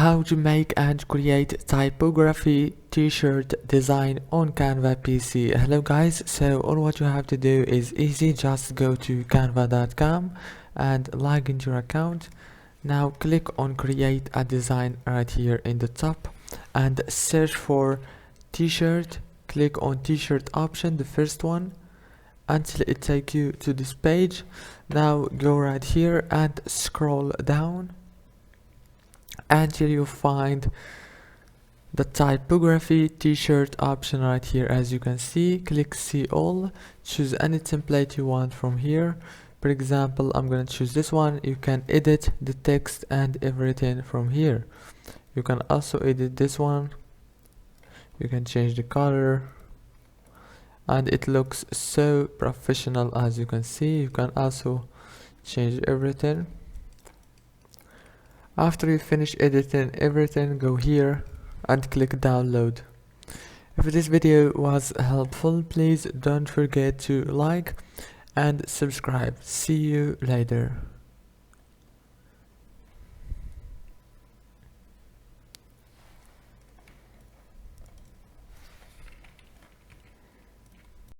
how to make and create typography t-shirt design on Canva PC. Hello guys, so all what you have to do is easy. Just go to canva.com and log into your account. Now click on create a design right here in the top and search for t-shirt. Click on t-shirt option, the first one, until it take you to this page. Now go right here and scroll down until you find the typography t-shirt option right here. As you can see, click see all, choose any template you want from here. For example, I'm gonna choose this one. You can edit the text and everything from here. You can also edit this one. You can change the color and it looks so professional. As you can see, you can also change everything. After you finish editing everything, go here and click download. If this video was helpful, please don't forget to like and subscribe. See you later.